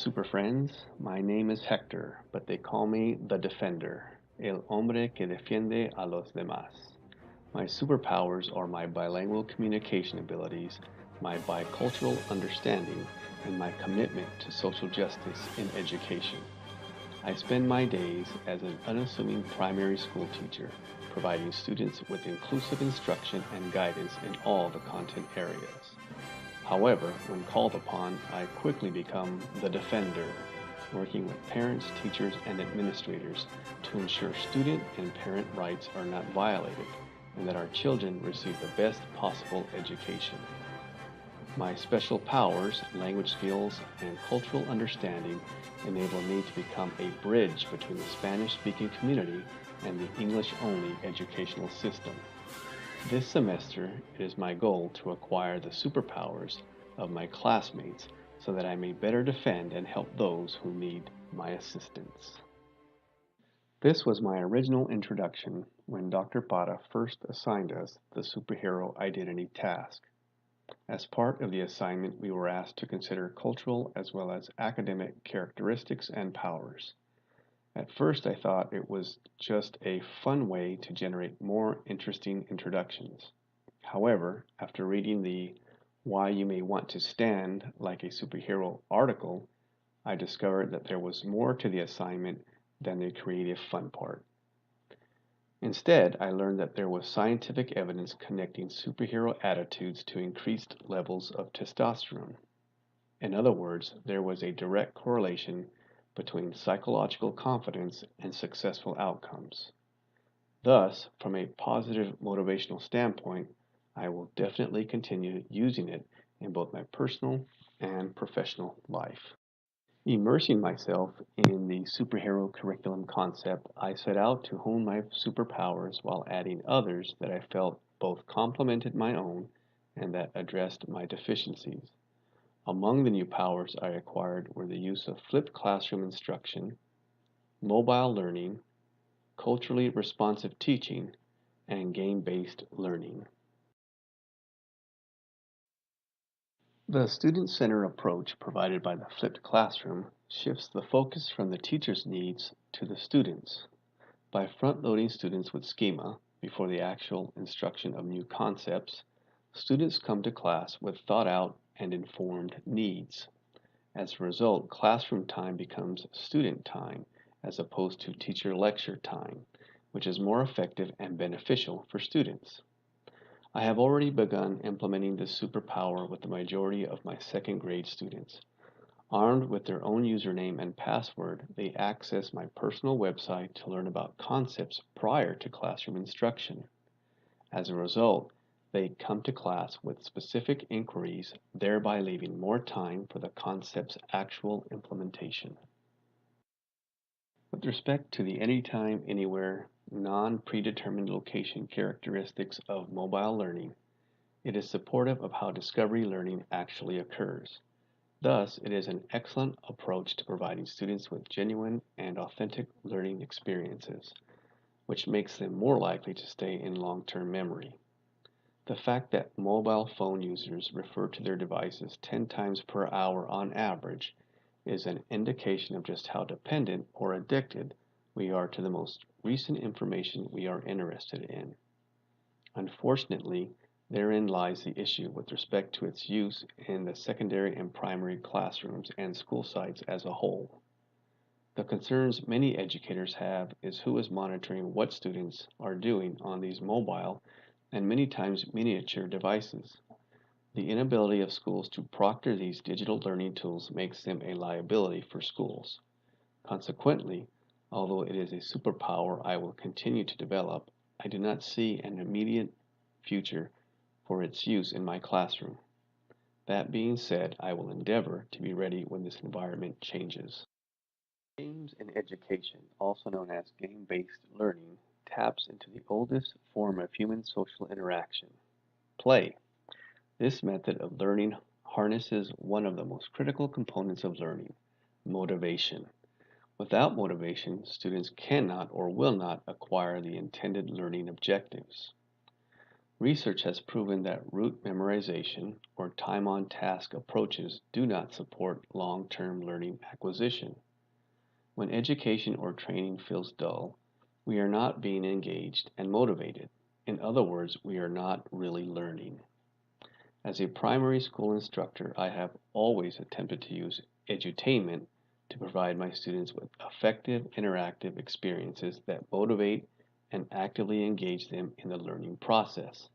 super friends. My name is Hector, but they call me the Defender, el hombre que defiende a los demás. My superpowers are my bilingual communication abilities, my bicultural understanding, and my commitment to social justice in education. I spend my days as an unassuming primary school teacher, providing students with inclusive instruction and guidance in all the content areas. However, when called upon, I quickly become the defender, working with parents, teachers, and administrators to ensure student and parent rights are not violated and that our children receive the best possible education. My special powers, language skills, and cultural understanding enable me to become a bridge between the Spanish-speaking community and the English-only educational system. This semester, it is my goal to acquire the superpowers of my classmates so that I may better defend and help those who need my assistance. This was my original introduction when Dr. Pata first assigned us the superhero identity task. As part of the assignment, we were asked to consider cultural as well as academic characteristics and powers. At first, I thought it was just a fun way to generate more interesting introductions. However, after reading the Why You May Want to Stand Like a Superhero article, I discovered that there was more to the assignment than the creative fun part. Instead, I learned that there was scientific evidence connecting superhero attitudes to increased levels of testosterone. In other words, there was a direct correlation between psychological confidence and successful outcomes. Thus, from a positive motivational standpoint, I will definitely continue using it in both my personal and professional life. Immersing myself in the superhero curriculum concept, I set out to hone my superpowers while adding others that I felt both complemented my own and that addressed my deficiencies. Among the new powers I acquired were the use of flipped classroom instruction, mobile learning, culturally responsive teaching, and game-based learning. The student-centered approach provided by the flipped classroom shifts the focus from the teacher's needs to the students. By front-loading students with schema before the actual instruction of new concepts, students come to class with thought-out and informed needs. As a result, classroom time becomes student time as opposed to teacher lecture time, which is more effective and beneficial for students. I have already begun implementing this superpower with the majority of my second grade students. Armed with their own username and password, they access my personal website to learn about concepts prior to classroom instruction. As a result, they come to class with specific inquiries, thereby leaving more time for the concept's actual implementation. With respect to the anytime, anywhere, non-predetermined location characteristics of mobile learning, it is supportive of how discovery learning actually occurs. Thus, it is an excellent approach to providing students with genuine and authentic learning experiences, which makes them more likely to stay in long-term memory. The fact that mobile phone users refer to their devices 10 times per hour on average is an indication of just how dependent or addicted we are to the most recent information we are interested in. Unfortunately, therein lies the issue with respect to its use in the secondary and primary classrooms and school sites as a whole. The concerns many educators have is who is monitoring what students are doing on these mobile and many times miniature devices. The inability of schools to proctor these digital learning tools makes them a liability for schools. Consequently, although it is a superpower I will continue to develop, I do not see an immediate future for its use in my classroom. That being said, I will endeavor to be ready when this environment changes. Games in education, also known as game-based learning, taps into the oldest form of human social interaction, play. This method of learning harnesses one of the most critical components of learning, motivation. Without motivation, students cannot or will not acquire the intended learning objectives. Research has proven that rote memorization or time on task approaches do not support long term learning acquisition. When education or training feels dull, we are not being engaged and motivated. In other words, we are not really learning. As a primary school instructor, I have always attempted to use edutainment to provide my students with effective interactive experiences that motivate and actively engage them in the learning process.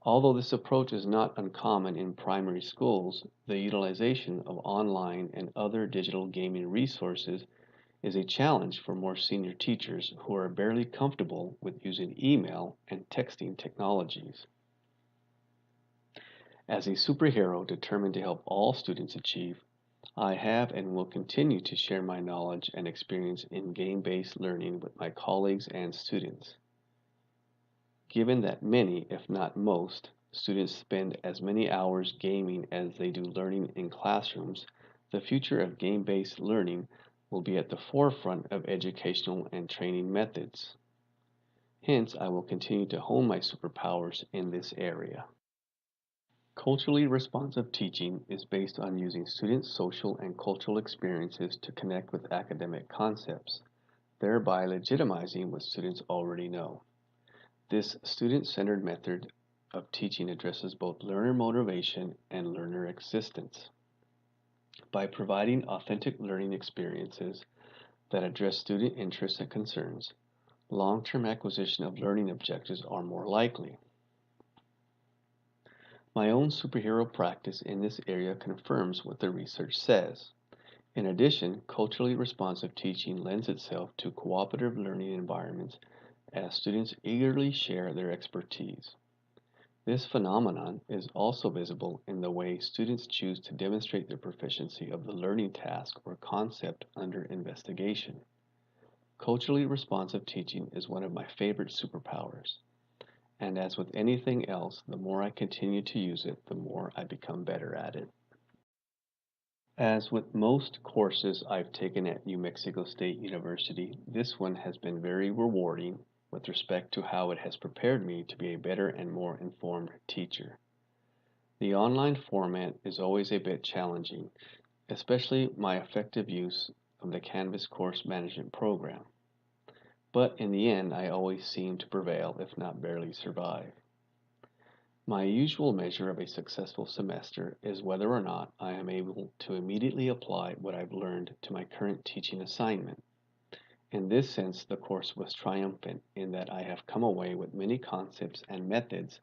Although this approach is not uncommon in primary schools, the utilization of online and other digital gaming resources is a challenge for more senior teachers who are barely comfortable with using email and texting technologies. As a superhero determined to help all students achieve, I have and will continue to share my knowledge and experience in game-based learning with my colleagues and students. Given that many, if not most, students spend as many hours gaming as they do learning in classrooms, the future of game-based learning will be at the forefront of educational and training methods. Hence, I will continue to hone my superpowers in this area. Culturally responsive teaching is based on using students' social and cultural experiences to connect with academic concepts, thereby legitimizing what students already know. This student-centered method of teaching addresses both learner motivation and learner existence. By providing authentic learning experiences that address student interests and concerns, long-term acquisition of learning objectives are more likely. My own superhero practice in this area confirms what the research says. In addition, culturally responsive teaching lends itself to cooperative learning environments as students eagerly share their expertise. This phenomenon is also visible in the way students choose to demonstrate their proficiency of the learning task or concept under investigation. Culturally responsive teaching is one of my favorite superpowers, and as with anything else, the more I continue to use it, the more I become better at it. As with most courses I've taken at New Mexico State University, this one has been very rewarding with respect to how it has prepared me to be a better and more informed teacher. The online format is always a bit challenging, especially my effective use of the Canvas course management program. But in the end, I always seem to prevail, if not barely survive. My usual measure of a successful semester is whether or not I am able to immediately apply what I've learned to my current teaching assignment. In this sense, the course was triumphant in that I have come away with many concepts and methods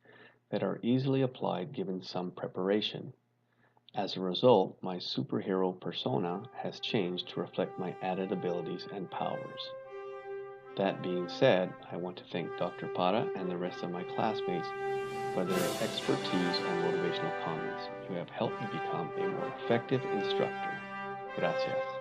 that are easily applied given some preparation. As a result, my superhero persona has changed to reflect my added abilities and powers. That being said, I want to thank Dr. Para and the rest of my classmates for their expertise and motivational comments. You have helped me become a more effective instructor. Gracias.